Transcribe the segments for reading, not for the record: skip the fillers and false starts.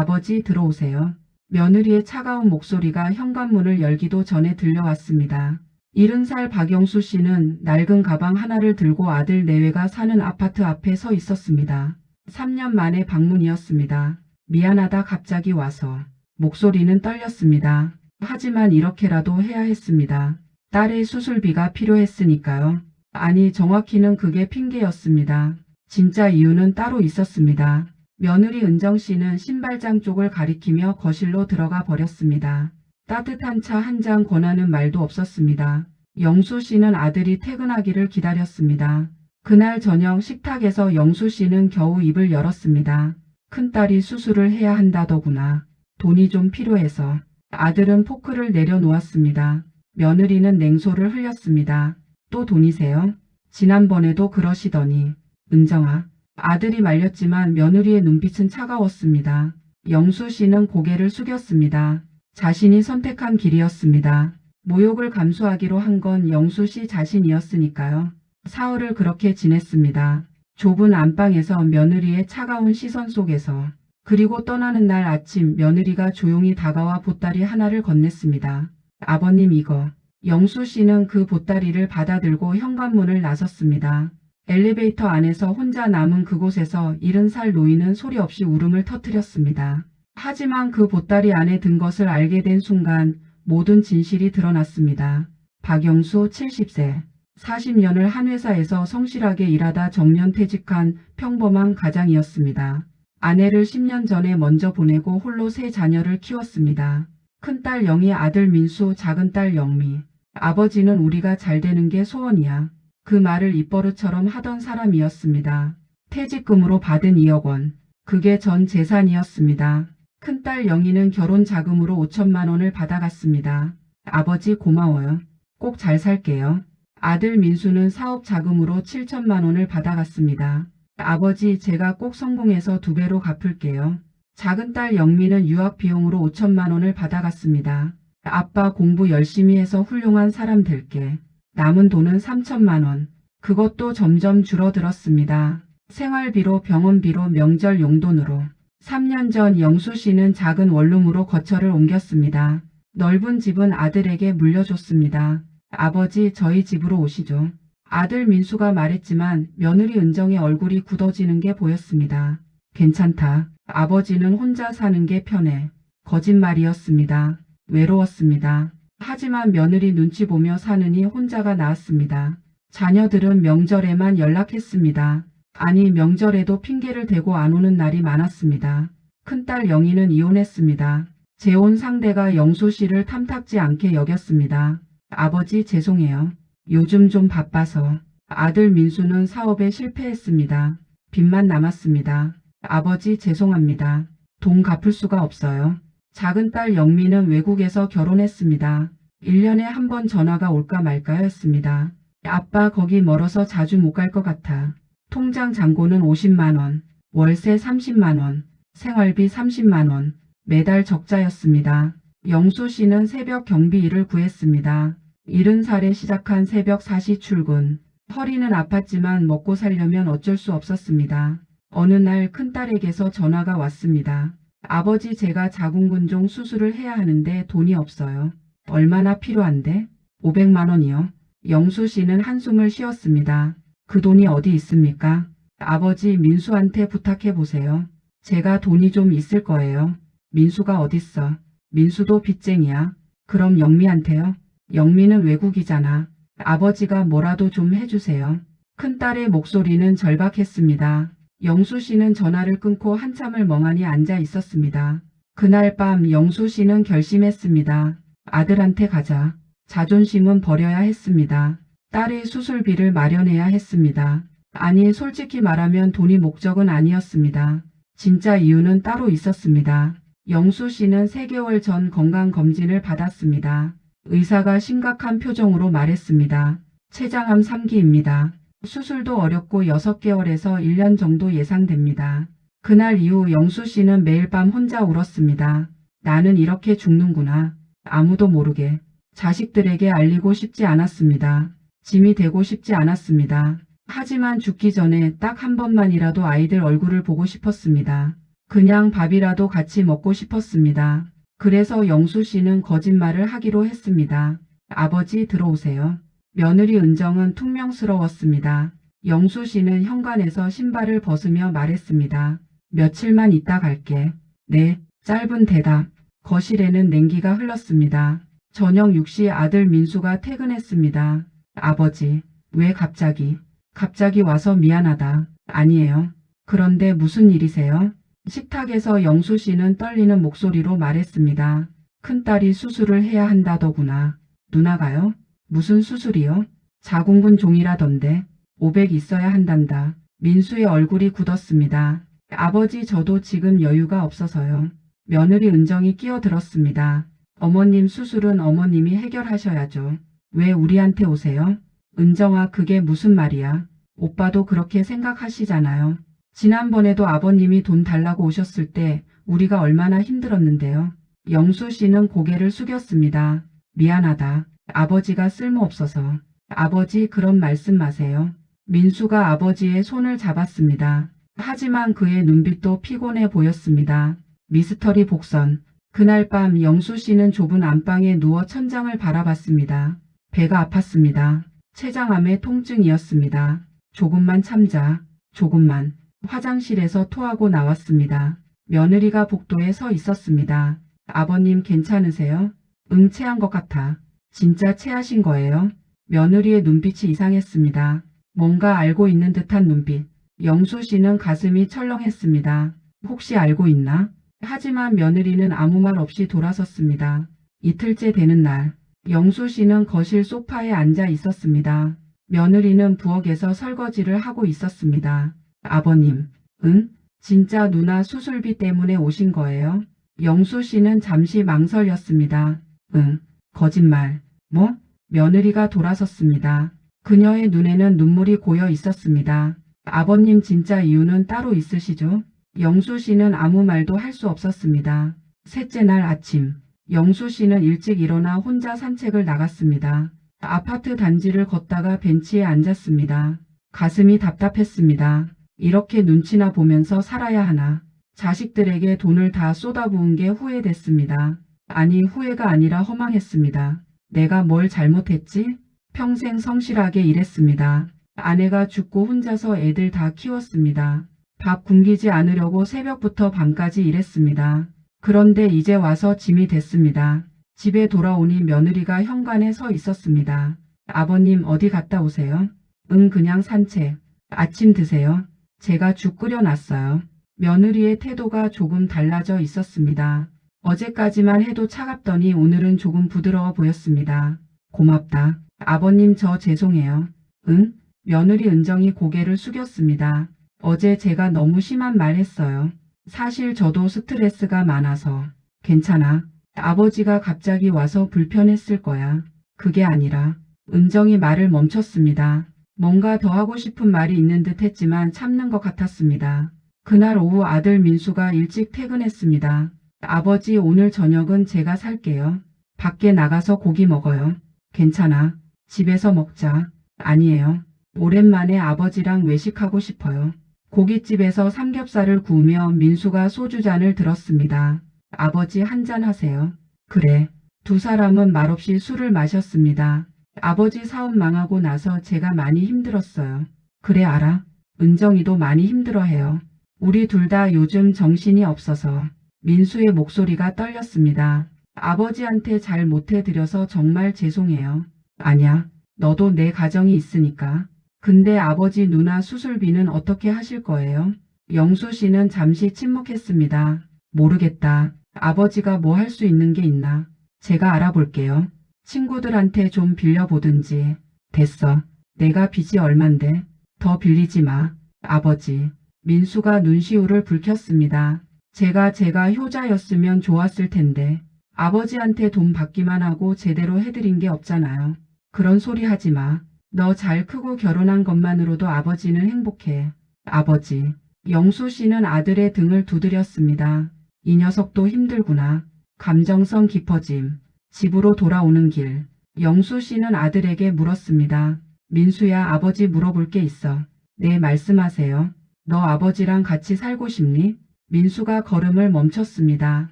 아버지 들어오세요. 며느리의 차가운 목소리가 현관문을 열기도 전에 들려왔습니다. 70살 박영수 씨는 낡은 가방 하나를 들고 아들 내외가 사는 아파트 앞에 서 있었습니다. 3년 만에 방문이었습니다. 미안하다 갑자기 와서. 목소리는 떨렸습니다. 하지만 이렇게라도 해야 했습니다. 딸의 수술비가 필요했으니까요. 아니 정확히는 그게 핑계였습니다. 진짜 이유는 따로 있었습니다. 며느리 은정 씨는 신발장 쪽을 가리키며 거실로 들어가 버렸습니다. 따뜻한 차 한 잔 권하는 말도 없었습니다. 영수 씨는 아들이 퇴근하기를 기다렸습니다. 그날 저녁 식탁에서 영수 씨는 겨우 입을 열었습니다. 큰딸이 수술을 해야 한다더구나. 돈이 좀 필요해서. 아들은 포크를 내려놓았습니다. 며느리는 냉소를 흘렸습니다. 또 돈이세요? 지난번에도 그러시더니. 은정아. 아들이 말렸지만 며느리의 눈빛은 차가웠습니다. 영수 씨는 고개를 숙였습니다. 자신이 선택한 길이었습니다. 모욕을 감수하기로 한 건 영수 씨 자신이었으니까요. 사흘을 그렇게 지냈습니다. 좁은 안방에서 며느리의 차가운 시선 속에서. 그리고 떠나는 날 아침 며느리가 조용히 다가와 보따리 하나를 건넸습니다. 아버님 이거. 영수 씨는 그 보따리를 받아들고 현관문을 나섰습니다. 엘리베이터 안에서 혼자 남은 그곳에서 70살 노인은 소리 없이 울음을 터뜨렸습니다. 하지만 그 보따리 안에 든 것을 알게 된 순간 모든 진실이 드러났습니다. 박영수 70세. 40년을 한 회사에서 성실하게 일하다 정년퇴직한 평범한 가장이었습니다. 아내를 10년 전에 먼저 보내고 홀로 3 자녀를 키웠습니다. 큰딸 영희, 아들 민수, 작은딸 영미. 아버지는 우리가 잘 되는 게 소원이야. 그 말을 입버릇처럼 하던 사람이었습니다. 퇴직금으로 받은 2억 원. 그게 전 재산이었습니다. 큰딸 영희는 결혼 자금으로 5천만 원을 받아갔습니다. 아버지 고마워요. 꼭 잘 살게요. 아들 민수는 사업 자금으로 7천만 원을 받아갔습니다. 아버지 제가 꼭 성공해서 2배로 갚을게요. 작은딸 영미는 유학 비용으로 5천만 원을 받아갔습니다. 아빠 공부 열심히 해서 훌륭한 사람 될게. 남은 돈은 3천만 원. 그것도 점점 줄어들었습니다. 생활비로 병원비로 명절 용돈으로. 3년 전 영수 씨는 작은 원룸으로 거처를 옮겼습니다. 넓은 집은 아들에게 물려줬습니다. 아버지 저희 집으로 오시죠. 아들 민수가 말했지만 며느리 은정의 얼굴이 굳어지는 게 보였습니다. 괜찮다. 아버지는 혼자 사는 게 편해. 거짓말이었습니다. 외로웠습니다. 하지만 며느리 눈치 보며 사느니 혼자가 나았습니다. 자녀들은 명절에만 연락했습니다. 아니 명절에도 핑계를 대고 안 오는 날이 많았습니다. 큰딸 영희는 이혼했습니다. 재혼 상대가 영수 씨를 탐탁지 않게 여겼습니다. 아버지 죄송해요. 요즘 좀 바빠서. 아들 민수는 사업에 실패했습니다. 빚만 남았습니다. 아버지 죄송합니다. 돈 갚을 수가 없어요. 작은 딸 영미는 외국에서 결혼했습니다. 1년에 한 번 전화가 올까 말까 했습니다. 아빠 거기 멀어서 자주 못 갈 것 같아. 통장 잔고는 50만 원, 월세 30만 원, 생활비 30만 원, 매달 적자였습니다. 영수 씨는 새벽 경비 일을 구했습니다. 70살에 시작한 새벽 4시 출근. 허리는 아팠지만 먹고 살려면 어쩔 수 없었습니다. 어느 날 큰딸에게서 전화가 왔습니다. 아버지 제가 자궁근종 수술을 해야 하는데 돈이 없어요. 얼마나 필요한데? 500만 원이요. 영수 씨는 한숨을 쉬었습니다. 그 돈이 어디 있습니까? 아버지 민수한테 부탁해 보세요. 제가 돈이 좀 있을 거예요. 민수가 어딨어? 민수도 빚쟁이야. 그럼 영미한테요? 영미는 외국이잖아. 아버지가 뭐라도 좀 해주세요. 큰딸의 목소리는 절박했습니다. 영수 씨는 전화를 끊고 한참을 멍하니 앉아 있었습니다. 그날 밤 영수 씨는 결심했습니다. 아들한테 가자. 자존심은 버려야 했습니다. 딸의 수술비를 마련해야 했습니다. 아니 솔직히 말하면 돈이 목적은 아니었습니다. 진짜 이유는 따로 있었습니다. 영수 씨는 3개월 전 건강검진을 받았습니다. 의사가 심각한 표정으로 말했습니다. 췌장암 3기입니다. 수술도 어렵고 6개월에서 1년 정도 예상됩니다. 그날 이후 영수 씨는 매일 밤 혼자 울었습니다. 나는 이렇게 죽는구나. 아무도 모르게. 자식들에게 알리고 싶지 않았습니다. 짐이 되고 싶지 않았습니다. 하지만 죽기 전에 딱 한 번만이라도 아이들 얼굴을 보고 싶었습니다. 그냥 밥이라도 같이 먹고 싶었습니다. 그래서 영수 씨는 거짓말을 하기로 했습니다. 아버지 들어오세요. 며느리 은정은 퉁명스러웠습니다. 영수 씨는 현관에서 신발을 벗으며 말했습니다. 며칠만 있다 갈게. 네, 짧은 대답. 거실에는 냉기가 흘렀습니다. 저녁 6시 아들 민수가 퇴근했습니다. 아버지, 왜 갑자기? 갑자기 와서 미안하다. 아니에요. 그런데 무슨 일이세요? 식탁에서 영수 씨는 떨리는 목소리로 말했습니다. 큰딸이 수술을 해야 한다더구나. 누나가요? 무슨 수술이요? 자궁근 종이라던데. 500 있어야 한단다. 민수의 얼굴이 굳었습니다. 아버지 저도 지금 여유가 없어서요. 며느리 은정이 끼어들었습니다. 어머님 수술은 어머님이 해결하셔야죠. 왜 우리한테 오세요? 은정아 그게 무슨 말이야. 오빠도 그렇게 생각하시잖아요. 지난번에도 아버님이 돈 달라고 오셨을 때 우리가 얼마나 힘들었는데요. 영수 씨는 고개를 숙였습니다. 미안하다. 아버지가 쓸모없어서. 아버지 그런 말씀 마세요. 민수가 아버지의 손을 잡았습니다. 하지만 그의 눈빛도 피곤해 보였습니다. 미스터리 복선. 그날 밤 영수 씨는 좁은 안방에 누워 천장을 바라봤습니다. 배가 아팠습니다. 췌장암의 통증이었습니다. 조금만 참자. 조금만. 화장실에서 토하고 나왔습니다. 며느리가 복도에 서 있었습니다. 아버님 괜찮으세요? 응, 체한 것 같아. 진짜 체하신 거예요? 며느리의 눈빛이 이상했습니다. 뭔가 알고 있는 듯한 눈빛. 영수 씨는 가슴이 철렁했습니다. 혹시 알고 있나? 하지만 며느리는 아무 말 없이 돌아섰습니다. 이틀째 되는 날, 영수 씨는 거실 소파에 앉아 있었습니다. 며느리는 부엌에서 설거지를 하고 있었습니다. 아버님, 응? 진짜 누나 수술비 때문에 오신 거예요? 영수 씨는 잠시 망설였습니다. 응, 거짓말. 뭐? 며느리가 돌아섰습니다. 그녀의 눈에는 눈물이 고여 있었습니다. 아버님 진짜 이유는 따로 있으시죠? 영수 씨는 아무 말도 할 수 없었습니다. 셋째 날 아침, 영수 씨는 일찍 일어나 혼자 산책을 나갔습니다. 아파트 단지를 걷다가 벤치에 앉았습니다. 가슴이 답답했습니다. 이렇게 눈치나 보면서 살아야 하나. 자식들에게 돈을 다 쏟아부은 게 후회됐습니다. 아니 후회가 아니라 허망했습니다. 내가 뭘 잘못했지? 평생 성실하게 일했습니다. 아내가 죽고 혼자서 애들 다 키웠습니다. 밥 굶기지 않으려고 새벽부터 밤까지 일했습니다. 그런데 이제 와서 짐이 됐습니다. 집에 돌아오니 며느리가 현관에 서 있었습니다. 아버님 어디 갔다 오세요? 응 그냥 산책. 아침 드세요. 제가 죽 끓여놨어요. 며느리의 태도가 조금 달라져 있었습니다. 어제까지만 해도 차갑더니 오늘은 조금 부드러워 보였습니다. 고맙다. 아버님 저 죄송해요. 응? 며느리 은정이 고개를 숙였습니다. 어제 제가 너무 심한 말 했어요. 사실 저도 스트레스가 많아서. 괜찮아. 아버지가 갑자기 와서 불편했을 거야. 그게 아니라 은정이 말을 멈췄습니다. 뭔가 더 하고 싶은 말이 있는 듯 했지만 참는 것 같았습니다. 그날 오후 아들 민수가 일찍 퇴근했습니다. 아버지 오늘 저녁은 제가 살게요. 밖에 나가서 고기 먹어요. 괜찮아. 집에서 먹자. 아니에요. 오랜만에 아버지랑 외식하고 싶어요. 고깃집에서 삼겹살을 구우며 민수가 소주잔을 들었습니다. 아버지 한잔 하세요. 그래. 두 사람은 말없이 술을 마셨습니다. 아버지 사업 망하고 나서 제가 많이 힘들었어요. 그래 알아. 은정이도 많이 힘들어해요. 우리 둘 다 요즘 정신이 없어서. 민수의 목소리가 떨렸습니다. 아버지한테 잘 못해드려서 정말 죄송해요. 아냐. 너도 내 가정이 있으니까. 근데 아버지 누나 수술비는 어떻게 하실 거예요? 영수 씨는 잠시 침묵했습니다. 모르겠다. 아버지가 뭐 할 수 있는 게 있나? 제가 알아볼게요. 친구들한테 좀 빌려보든지. 됐어. 내가 빚이 얼만데. 더 빌리지 마. 아버지. 민수가 눈시울을 붉혔습니다. 제가 효자였으면 좋았을 텐데. 아버지한테 돈 받기만 하고 제대로 해드린 게 없잖아요. 그런 소리 하지 마. 너 잘 크고 결혼한 것만으로도 아버지는 행복해. 아버지. 영수 씨는 아들의 등을 두드렸습니다. 이 녀석도 힘들구나. 감정성 깊어짐. 집으로 돌아오는 길. 영수 씨는 아들에게 물었습니다. 민수야 아버지 물어볼 게 있어. 네 말씀하세요. 너 아버지랑 같이 살고 싶니? 민수가 걸음을 멈췄습니다.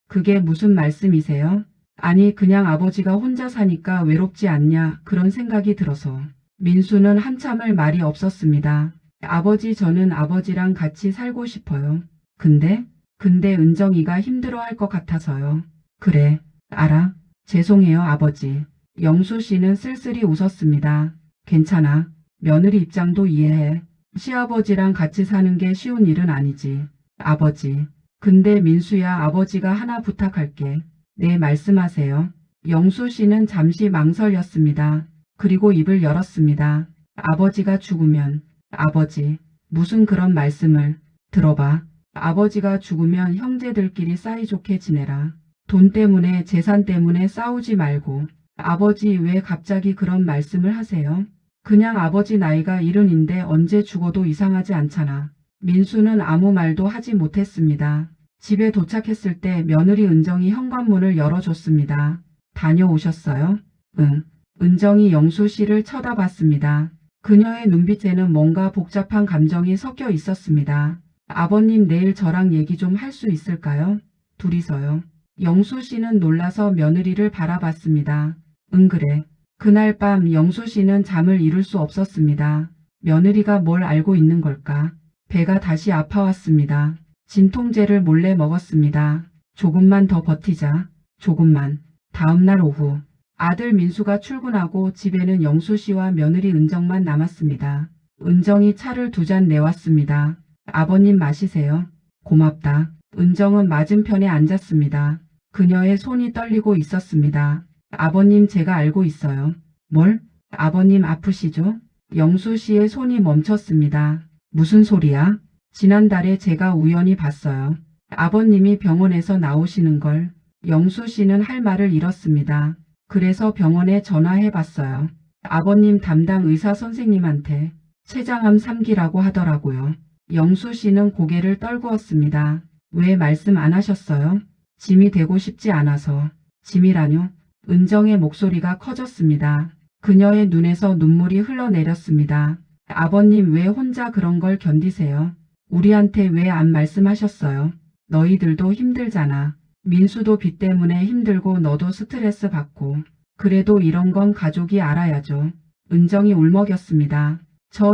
그게 무슨 말씀이세요? 아니 그냥 아버지가 혼자 사니까 외롭지 않냐 그런 생각이 들어서. 민수는 한참을 말이 없었습니다. 아버지 저는 아버지랑 같이 살고 싶어요. 근데 은정이가 힘들어할 것 같아서요. 그래, 알아. 죄송해요 아버지. 영수 씨는 쓸쓸히 웃었습니다. 괜찮아. 며느리 입장도 이해해. 시아버지랑 같이 사는 게 쉬운 일은 아니지. 아버지. 근데 민수야 아버지가 하나 부탁할게. 네 말씀하세요. 영수 씨는 잠시 망설였습니다. 그리고 입을 열었습니다. 아버지가 죽으면. 아버지. 무슨 그런 말씀을. 들어봐. 아버지가 죽으면 형제들끼리 사이좋게 지내라. 돈 때문에 재산 때문에 싸우지 말고. 아버지 왜 갑자기 그런 말씀을 하세요? 그냥 아버지 나이가 70인데 언제 죽어도 이상하지 않잖아. 민수는 아무 말도 하지 못했습니다. 집에 도착했을 때 며느리 은정이 현관문을 열어줬습니다. 다녀오셨어요? 응. 은정이 영수 씨를 쳐다봤습니다. 그녀의 눈빛에는 뭔가 복잡한 감정이 섞여 있었습니다. 아버님 내일 저랑 얘기 좀 할 수 있을까요? 둘이서요. 영수 씨는 놀라서 며느리를 바라봤습니다. 응 그래. 그날 밤 영수 씨는 잠을 이룰 수 없었습니다. 며느리가 뭘 알고 있는 걸까? 배가 다시 아파왔습니다. 진통제를 몰래 먹었습니다. 조금만 더 버티자. 조금만. 다음날 오후. 아들 민수가 출근하고 집에는 영수 씨와 며느리 은정만 남았습니다. 은정이 차를 2잔 내왔습니다. 아버님 마시세요. 고맙다. 은정은 맞은편에 앉았습니다. 그녀의 손이 떨리고 있었습니다. 아버님 제가 알고 있어요. 뭘? 아버님 아프시죠? 영수 씨의 손이 멈췄습니다. 무슨 소리야? 지난달에 제가 우연히 봤어요. 아버님이 병원에서 나오시는 걸. 영수 씨는 할 말을 잃었습니다. 그래서 병원에 전화해봤어요. 아버님 담당 의사 선생님한테 췌장암 3기라고 하더라고요. 영수 씨는 고개를 떨구었습니다. 왜 말씀 안 하셨어요? 짐이 되고 싶지 않아서. 짐이라뇨? 은정의 목소리가 커졌습니다. 그녀의 눈에서 눈물이 흘러내렸습니다. 아버님 왜 혼자 그런 걸 견디세요? 우리한테 왜 안 말씀하셨어요? 너희들도 힘들잖아. 민수도 빚 때문에 힘들고 너도 스트레스 받고. 그래도 이런 건 가족이 알아야죠. 은정이 울먹였습니다.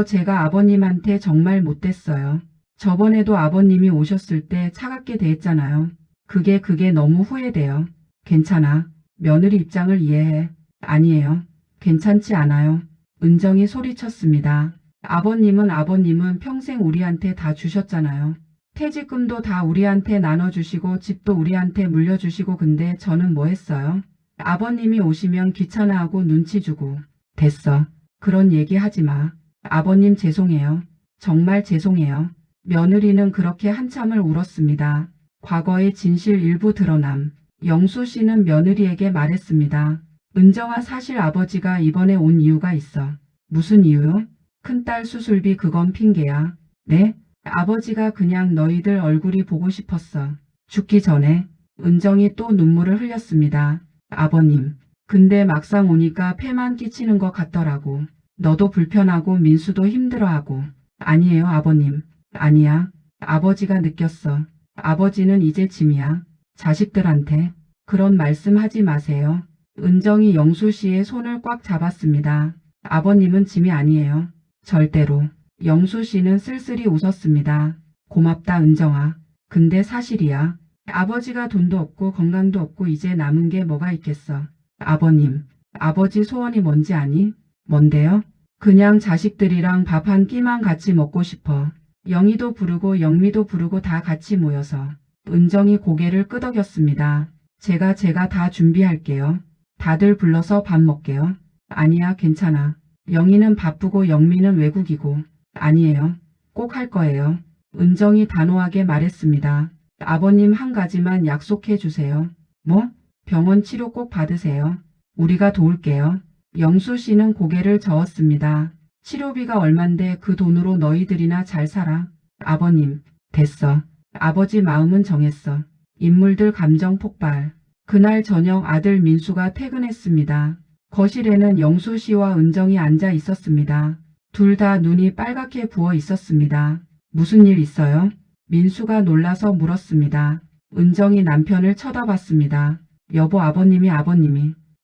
제가 아버님한테 정말 못됐어요. 저번에도 아버님이 오셨을 때 차갑게 대했잖아요. 그게 너무 후회돼요. 괜찮아. 며느리 입장을 이해해. 아니에요. 괜찮지 않아요. 은정이 소리쳤습니다. 아버님은 평생 우리한테 다 주셨잖아요. 퇴직금도 다 우리한테 나눠주시고 집도 우리한테 물려주시고 근데 저는 뭐 했어요? 아버님이 오시면 귀찮아하고 눈치 주고. 됐어. 그런 얘기 하지 마. 아버님 죄송해요. 정말 죄송해요. 며느리는 그렇게 한참을 울었습니다. 과거의 진실 일부 드러남. 영수 씨는 며느리에게 말했습니다. 은정아 사실 아버지가 이번에 온 이유가 있어. 무슨 이유요? 큰딸 수술비 그건 핑계야. 네? 아버지가 그냥 너희들 얼굴이 보고 싶었어. 죽기 전에. 은정이 또 눈물을 흘렸습니다. 아버님. 근데 막상 오니까 폐만 끼치는 것 같더라고. 너도 불편하고 민수도 힘들어하고. 아니에요 아버님. 아니야. 아버지가 느꼈어. 아버지는 이제 짐이야. 자식들한테. 그런 말씀 하지 마세요. 은정이 영수 씨의 손을 꽉 잡았습니다. 아버님은 짐이 아니에요. 절대로. 영수 씨는 쓸쓸히 웃었습니다. 고맙다 은정아. 근데 사실이야. 아버지가 돈도 없고 건강도 없고 이제 남은 게 뭐가 있겠어. 아버님. 아버지 소원이 뭔지 아니? 뭔데요? 그냥 자식들이랑 밥 한 끼만 같이 먹고 싶어. 영희도 부르고 영미도 부르고 다 같이 모여서. 은정이 고개를 끄덕였습니다. 제가 다 준비할게요. 다들 불러서 밥 먹게요. 아니야 괜찮아. 영희는 바쁘고 영미는 외국이고. 아니에요. 꼭 할 거예요. 은정이 단호하게 말했습니다. 아버님 한 가지만 약속해 주세요. 뭐? 병원 치료 꼭 받으세요. 우리가 도울게요. 영수 씨는 고개를 저었습니다. 치료비가 얼만데 그 돈으로 너희들이나 잘 살아. 아버님, 됐어. 아버지 마음은 정했어. 인물들 감정 폭발. 그날 저녁 아들 민수가 퇴근했습니다. 거실에는 영수 씨와 은정이 앉아 있었습니다. 둘 다 눈이 빨갛게 부어 있었습니다. 무슨 일 있어요? 민수가 놀라서 물었습니다. 은정이 남편을 쳐다봤습니다. 여보, 아버님이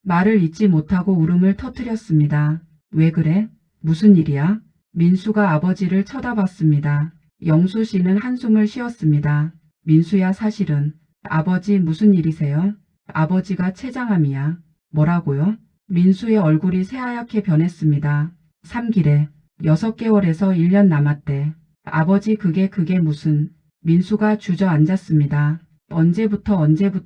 말을 잇지 못하고 울음을 터뜨렸습니다. 왜 그래? 무슨 일이야? 민수가 아버지를 쳐다봤습니다. 영수 씨는 한숨을 쉬었습니다. 민수야, 사실은 아버지 무슨 일이세요? 아버지가 췌장암이야. 뭐라고요? 민수의 얼굴이 새하얗게 변했습니다. 3길에 6개월에서 1년 남았대. 아버지 그게 무슨... 민수가 주저앉았습니다. 언제부터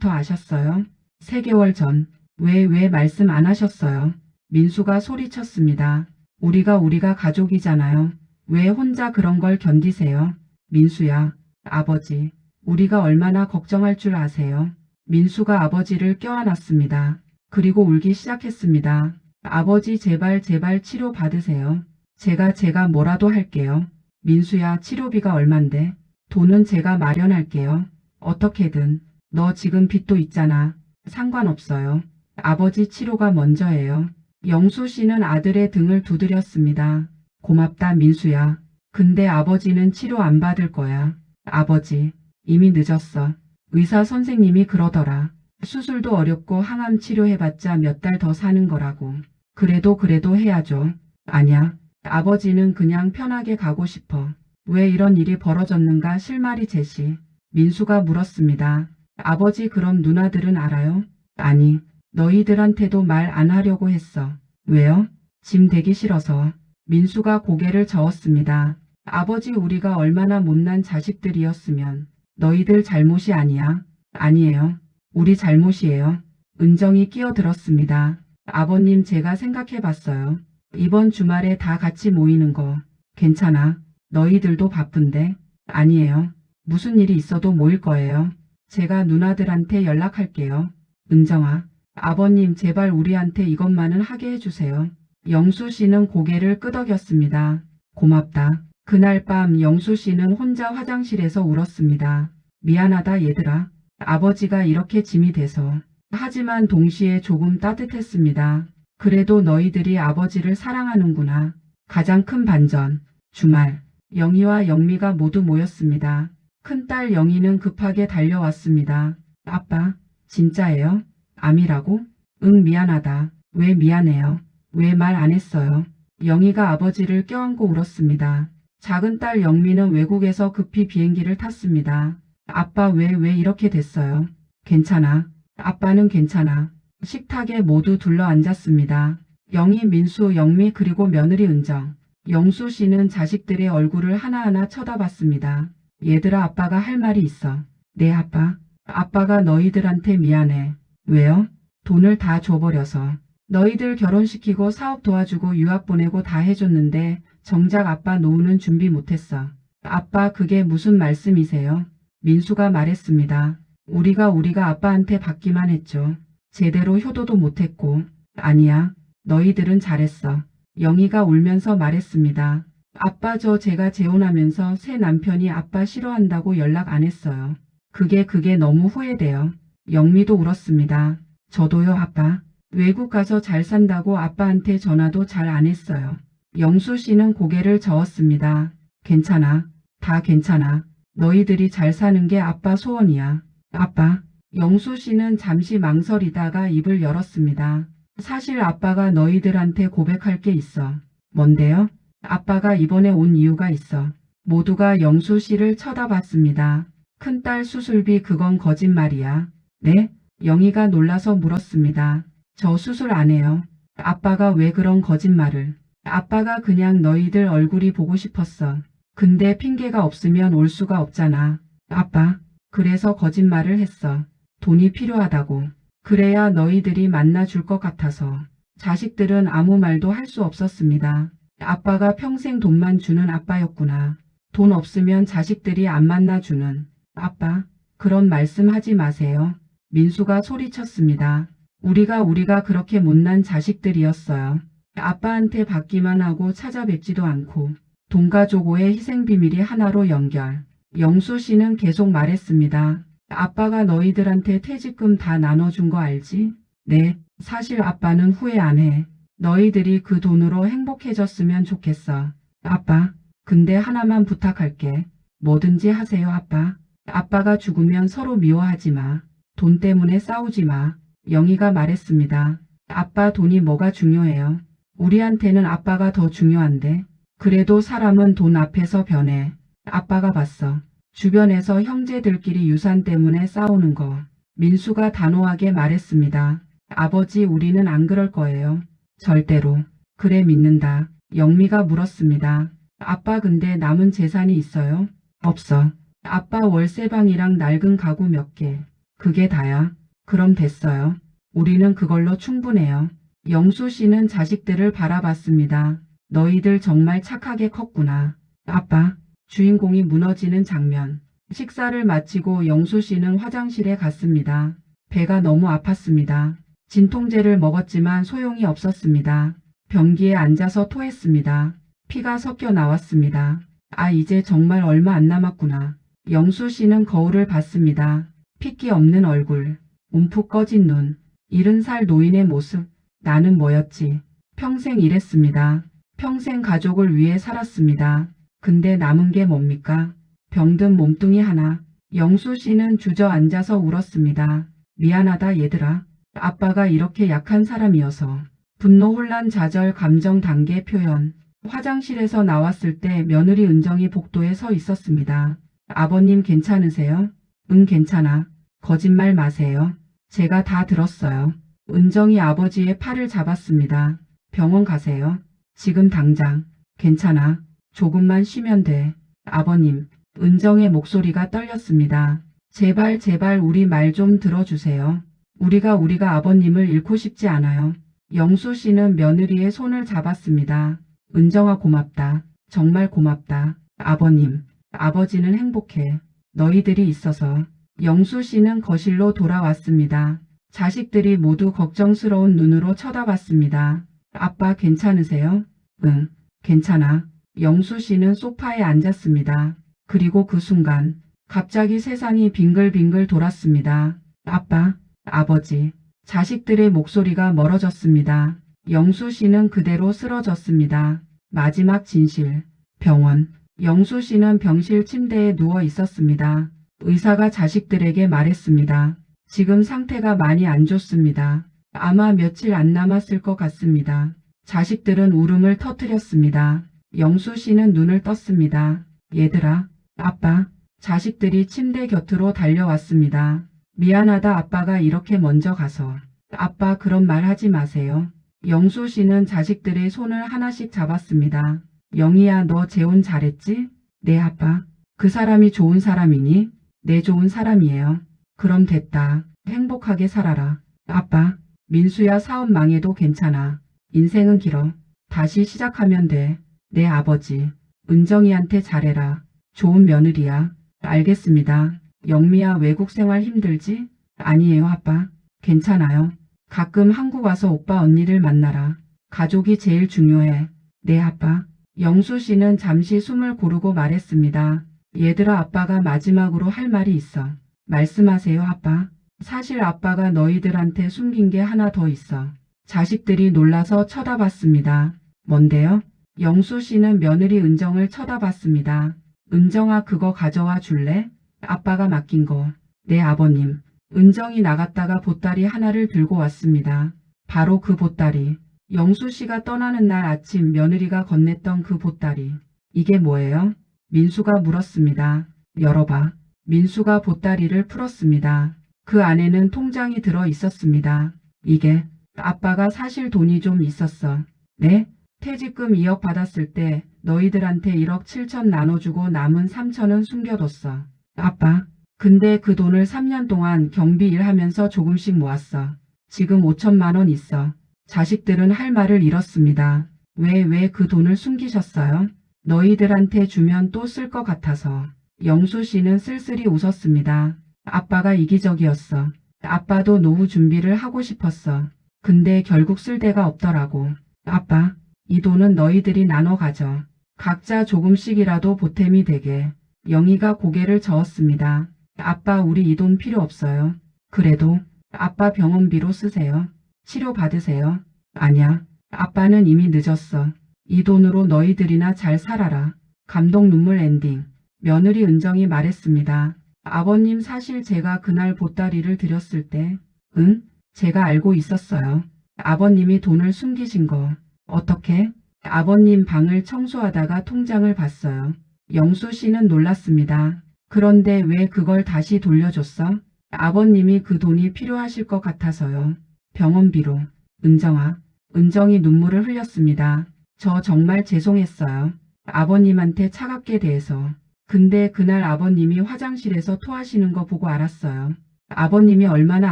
아셨어요? 3개월 전. 왜 말씀 안 하셨어요? 민수가 소리쳤습니다. 우리가 가족이잖아요. 왜 혼자 그런 걸 견디세요? 민수야, 아버지, 우리가 얼마나 걱정할 줄 아세요? 민수가 아버지를 껴안았습니다. 그리고 울기 시작했습니다. 아버지 제발 치료 받으세요. 제가 뭐라도 할게요. 민수야, 치료비가 얼만데? 돈은 제가 마련할게요. 어떻게든. 너 지금 빚도 있잖아. 상관없어요. 아버지 치료가 먼저예요. 영수 씨는 아들의 등을 두드렸습니다. 고맙다, 민수야. 근데 아버지는 치료 안 받을 거야. 아버지, 이미 늦었어. 의사 선생님이 그러더라. 수술도 어렵고 항암 치료해봤자 몇 달 더 사는 거라고. 그래도 해야죠. 아냐, 아버지는 그냥 편하게 가고 싶어. 왜 이런 일이 벌어졌는가 실마리 제시. 민수가 물었습니다. 아버지, 그럼 누나들은 알아요? 아니, 너희들한테도 말 안 하려고 했어. 왜요? 짐 되기 싫어서. 민수가 고개를 저었습니다. 아버지, 우리가 얼마나 못난 자식들이었으면. 너희들 잘못이 아니야. 아니에요. 우리 잘못이에요. 은정이 끼어들었습니다. 아버님, 제가 생각해봤어요. 이번 주말에 다 같이 모이는 거 괜찮아? 너희들도 바쁜데. 아니에요. 무슨 일이 있어도 모일 거예요. 제가 누나들한테 연락할게요. 은정아, 아버님 제발 우리한테 이것만은 하게 해주세요. 영수 씨는 고개를 끄덕였습니다. 고맙다. 그날 밤 영수 씨는 혼자 화장실에서 울었습니다. 미안하다 얘들아. 아버지가 이렇게 짐이 돼서. 하지만 동시에 조금 따뜻했습니다. 그래도 너희들이 아버지를 사랑하는구나. 가장 큰 반전. 주말. 영희와 영미가 모두 모였습니다. 큰딸 영희는 급하게 달려왔습니다. 아빠, 진짜예요? 암이라고? 응, 미안하다. 왜 미안해요? 왜 말 안 했어요? 영희가 아버지를 껴안고 울었습니다. 작은 딸 영미는 외국에서 급히 비행기를 탔습니다. 아빠, 왜 이렇게 됐어요? 괜찮아. 아빠는 괜찮아. 식탁에 모두 둘러앉았습니다. 영희, 민수, 영미 그리고 며느리 은정. 영수 씨는 자식들의 얼굴을 하나하나 쳐다봤습니다. 얘들아, 아빠가 할 말이 있어. 네, 아빠. 아빠가 너희들한테 미안해. 왜요? 돈을 다 줘버려서. 너희들 결혼시키고 사업 도와주고 유학 보내고 다 해줬는데 정작 아빠 노후는 준비 못했어. 아빠, 그게 무슨 말씀이세요? 민수가 말했습니다. 우리가 아빠한테 받기만 했죠. 제대로 효도도 못했고. 아니야. 너희들은 잘했어. 영희가 울면서 말했습니다. 아빠, 제가 재혼하면서 새 남편이 아빠 싫어한다고 연락 안 했어요. 그게 너무 후회돼요. 영미도 울었습니다. 저도요, 아빠. 외국 가서 잘 산다고 아빠한테 전화도 잘 안 했어요. 영수 씨는 고개를 저었습니다. 괜찮아. 다 괜찮아. 너희들이 잘 사는 게 아빠 소원이야. 아빠. 영수 씨는 잠시 망설이다가 입을 열었습니다. 사실 아빠가 너희들한테 고백할 게 있어. 뭔데요? 아빠가 이번에 온 이유가 있어. 모두가 영수 씨를 쳐다봤습니다. 큰딸 수술비 그건 거짓말이야. 네? 영희가 놀라서 물었습니다. 저 수술 안 해요. 아빠가 왜 그런 거짓말을. 아빠가 그냥 너희들 얼굴이 보고 싶었어. 근데 핑계가 없으면 올 수가 없잖아. 아빠, 그래서 거짓말을 했어. 돈이 필요하다고. 그래야 너희들이 만나줄 것 같아서. 자식들은 아무 말도 할 수 없었습니다. 아빠가 평생 돈만 주는 아빠였구나. 돈 없으면 자식들이 안 만나주는. 아빠, 그런 말씀 하지 마세요. 민수가 소리쳤습니다. 우리가 그렇게 못난 자식들이었어요. 아빠한테 받기만 하고 찾아뵙지도 않고. 돈가족오의 희생비밀이 하나로 연결. 영수 씨는 계속 말했습니다. 아빠가 너희들한테 퇴직금 다 나눠준 거 알지? 네, 사실 아빠는 후회 안 해. 너희들이 그 돈으로 행복해졌으면 좋겠어. 아빠, 근데 하나만 부탁할게. 뭐든지 하세요, 아빠. 아빠가 죽으면 서로 미워하지 마. 돈 때문에 싸우지 마. 영희가 말했습니다. 아빠 돈이 뭐가 중요해요. 우리한테는 아빠가 더 중요한데. 그래도 사람은 돈 앞에서 변해. 아빠가 봤어. 주변에서 형제들끼리 유산 때문에 싸우는 거. 민수가 단호하게 말했습니다. 아버지, 우리는 안 그럴 거예요. 절대로. 그래, 믿는다. 영미가 물었습니다. 아빠, 근데 남은 재산이 있어요? 없어. 아빠, 월세방이랑 낡은 가구 몇 개. 그게 다야. 그럼 됐어요. 우리는 그걸로 충분해요. 영수 씨는 자식들을 바라봤습니다. 너희들 정말 착하게 컸구나. 아빠, 주인공이 무너지는 장면. 식사를 마치고 영수 씨는 화장실에 갔습니다. 배가 너무 아팠습니다. 진통제를 먹었지만 소용이 없었습니다. 변기에 앉아서 토했습니다. 피가 섞여 나왔습니다. 아, 이제 정말 얼마 안 남았구나. 영수 씨는 거울을 봤습니다. 핏기 없는 얼굴, 움푹 꺼진 눈, 70살 노인의 모습. 나는 뭐였지? 평생 일했습니다. 평생 가족을 위해 살았습니다. 근데 남은 게 뭡니까? 병든 몸뚱이 하나. 영수 씨는 주저앉아서 울었습니다. 미안하다 얘들아. 아빠가 이렇게 약한 사람이어서. 분노, 혼란, 좌절, 감정 단계 표현. 화장실에서 나왔을 때 며느리 은정이 복도에 서 있었습니다. 아버님 괜찮으세요? 응, 괜찮아. 거짓말 마세요. 제가 다 들었어요. 은정이 아버지의 팔을 잡았습니다. 병원 가세요. 지금 당장. 괜찮아. 조금만 쉬면 돼. 아버님. 은정의 목소리가 떨렸습니다. 제발 제발 우리 말 좀 들어주세요. 우리가 아버님을 잃고 싶지 않아요. 영수 씨는 며느리의 손을 잡았습니다. 은정아, 고맙다. 정말 고맙다. 아버님. 아버지는 행복해. 너희들이 있어서. 영수 씨는 거실로 돌아왔습니다. 자식들이 모두 걱정스러운 눈으로 쳐다봤습니다. 아빠 괜찮으세요? 응, 괜찮아. 영수 씨는 소파에 앉았습니다. 그리고 그 순간 갑자기 세상이 빙글빙글 돌았습니다. 아빠, 아버지, 자식들의 목소리가 멀어졌습니다. 영수 씨는 그대로 쓰러졌습니다. 마지막 진실, 병원. 영수 씨는 병실 침대에 누워 있었습니다. 의사가 자식들에게 말했습니다. 지금 상태가 많이 안 좋습니다. 아마 며칠 안 남았을 것 같습니다. 자식들은 울음을 터뜨렸습니다. 영수 씨는 눈을 떴습니다. 얘들아, 아빠. 자식들이 침대 곁으로 달려왔습니다. 미안하다, 아빠가 이렇게 먼저 가서. 아빠, 그런 말 하지 마세요. 영수 씨는 자식들의 손을 하나씩 잡았습니다. 영희야, 너 재혼 잘했지? 네, 아빠. 그 사람이 좋은 사람이니? 네, 좋은 사람이에요. 그럼 됐다. 행복하게 살아라. 아빠, 민수야, 사업 망해도 괜찮아. 인생은 길어. 다시 시작하면 돼. 네, 아버지. 은정이한테 잘해라. 좋은 며느리야. 알겠습니다. 영미야, 외국 생활 힘들지? 아니에요, 아빠. 괜찮아요. 가끔 한국 와서 오빠 언니를 만나라. 가족이 제일 중요해. 네, 아빠. 영수 씨는 잠시 숨을 고르고 말했습니다. 얘들아, 아빠가 마지막으로 할 말이 있어. 말씀하세요, 아빠. 사실 아빠가 너희들한테 숨긴 게 하나 더 있어. 자식들이 놀라서 쳐다봤습니다. 뭔데요? 영수 씨는 며느리 은정을 쳐다봤습니다. 은정아, 그거 가져와 줄래? 아빠가 맡긴 거. 네, 아버님. 은정이 나갔다가 보따리 하나를 들고 왔습니다. 바로 그 보따리. 영수 씨가 떠나는 날 아침 며느리가 건넸던 그 보따리. 이게 뭐예요? 민수가 물었습니다. 열어봐. 민수가 보따리를 풀었습니다. 그 안에는 통장이 들어 있었습니다. 이게 아빠가 사실 돈이 좀 있었어. 네? 퇴직금 2억 받았을 때 너희들한테 1억 7천 나눠주고 남은 3천은 숨겨뒀어. 아빠. 근데 그 돈을 3년 동안 경비 일하면서 조금씩 모았어. 지금 5천만 원 있어. 자식들은 할 말을 잃었습니다. 왜 그 돈을 숨기셨어요? 너희들한테 주면 또 쓸 것 같아서. 영수 씨는 쓸쓸히 웃었습니다. 아빠가 이기적이었어. 아빠도 노후 준비를 하고 싶었어. 근데 결국 쓸 데가 없더라고. 아빠, 이 돈은 너희들이 나눠 가져. 각자 조금씩이라도 보탬이 되게. 영희가 고개를 저었습니다. 아빠, 우리 이 돈 필요 없어요. 그래도 아빠 병원비로 쓰세요. 치료 받으세요. 아냐, 아빠는 이미 늦었어. 이 돈으로 너희들이나 잘 살아라. 감동 눈물 엔딩. 며느리 은정이 말했습니다. 아버님 사실 제가 그날 보따리를 드렸을 때, 응? 제가 알고 있었어요. 아버님이 돈을 숨기신 거. 어떻게? 아버님 방을 청소하다가 통장을 봤어요. 영수 씨는 놀랐습니다. 그런데 왜 그걸 다시 돌려줬어? 아버님이 그 돈이 필요하실 것 같아서요. 병원비로. 은정아. 은정이 눈물을 흘렸습니다. 저 정말 죄송했어요. 아버님한테 차갑게 대해서. 근데 그날 아버님이 화장실에서 토하시는 거 보고 알았어요. 아버님이 얼마나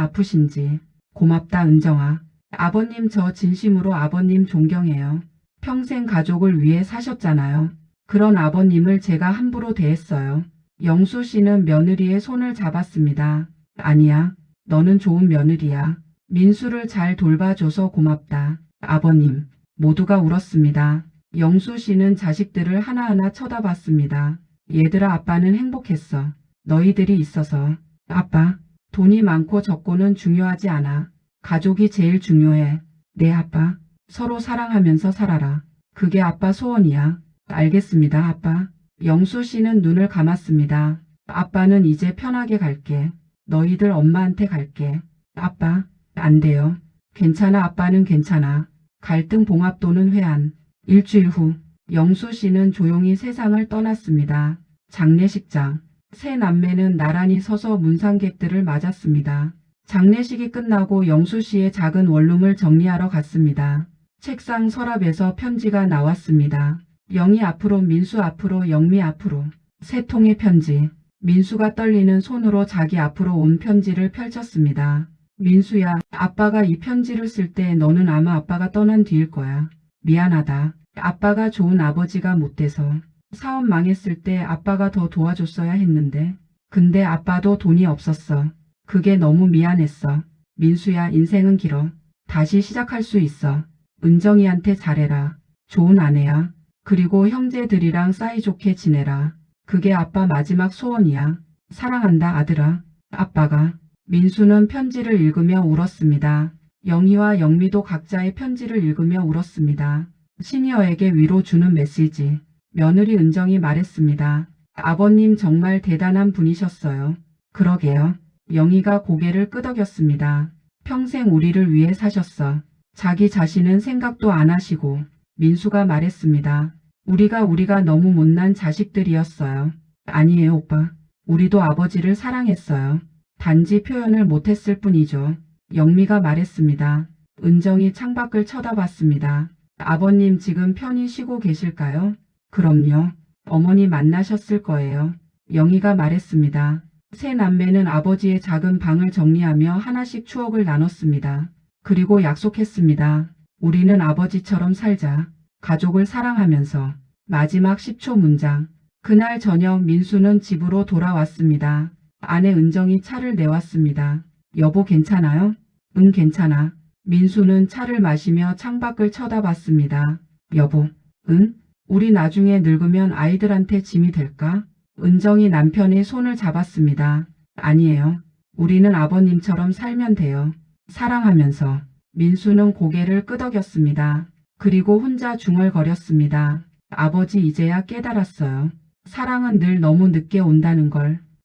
아프신지. 고맙다 은정아. 아버님 저 진심으로 아버님 존경해요. 평생 가족을 위해 사셨잖아요. 그런 아버님을 제가 함부로 대했어요. 영수 씨는 며느리의 손을 잡았습니다. 아니야. 너는 좋은 며느리야. 민수를 잘 돌봐줘서 고맙다. 아버님. 모두가 울었습니다. 영수 씨는 자식들을 하나하나 쳐다봤습니다. 얘들아 아빠는 행복했어. 너희들이 있어서. 아빠. 돈이 많고 적고는 중요하지 않아. 가족이 제일 중요해. 네 아빠. 서로 사랑하면서 살아라. 그게 아빠 소원이야. 알겠습니다 아빠. 영수 씨는 눈을 감았습니다. 아빠는 이제 편하게 갈게. 너희들 엄마한테 갈게. 아빠. 안 돼요. 괜찮아 아빠는 괜찮아. 갈등 봉합 또는 회한. 일주일 후 영수 씨는 조용히 세상을 떠났습니다. 장례식장. 세 남매는 나란히 서서 문상객들을 맞았습니다. 장례식이 끝나고 영수 씨의 작은 원룸을 정리하러 갔습니다. 책상 서랍에서 편지가 나왔습니다. 영희 앞으로 민수 앞으로 영미 앞으로. 세 통의 편지. 민수가 떨리는 손으로 자기 앞으로 온 편지를 펼쳤습니다. 민수야, 아빠가 이 편지를 쓸 때 너는 아마 아빠가 떠난 뒤일 거야. 미안하다. 아빠가 좋은 아버지가 못 돼서. 사업 망했을 때 아빠가 더 도와줬어야 했는데. 근데 아빠도 돈이 없었어. 그게 너무 미안했어. 민수야, 인생은 길어. 다시 시작할 수 있어. 은정이한테 잘해라. 좋은 아내야. 그리고 형제들이랑 사이좋게 지내라. 그게 아빠 마지막 소원이야. 사랑한다 아들아. 아빠가. 민수는 편지를 읽으며 울었습니다. 영희와 영미도 각자의 편지를 읽으며 울었습니다. 시니어에게 위로 주는 메시지. 며느리 은정이 말했습니다. 아버님 정말 대단한 분이셨어요. 그러게요. 영희가 고개를 끄덕였습니다. 평생 우리를 위해 사셨어. 자기 자신은 생각도 안 하시고. 민수가 말했습니다. 우리가 너무 못난 자식들이었어요. 아니에요 오빠. 우리도 아버지를 사랑했어요. 단지 표현을 못했을 뿐이죠. 영미가 말했습니다. 은정이 창밖을 쳐다봤습니다. 아버님 지금 편히 쉬고 계실까요? 그럼요. 어머니 만나셨을 거예요. 영희가 말했습니다. 세 남매는 아버지의 작은 방을 정리하며 하나씩 추억을 나눴습니다. 그리고 약속했습니다. 우리는 아버지처럼 살자. 가족을 사랑하면서. 마지막 10초 문장. 그날 저녁 민수는 집으로 돌아왔습니다. 아내 은정이 차를 내왔습니다. 여보 괜찮아요? 응 괜찮아. 민수는 차를 마시며 창밖을 쳐다봤습니다. 여보, 응? 우리 나중에 늙으면 아이들한테 짐이 될까? 은정이 남편의 손을 잡았습니다. 아니에요. 우리는 아버님처럼 살면 돼요. 사랑하면서. 민수는 고개를 끄덕였습니다. 그리고 혼자 중얼거렸습니다. 아버지 이제야 깨달았어요. 사랑은 늘 너무 늦게 온다는 걸.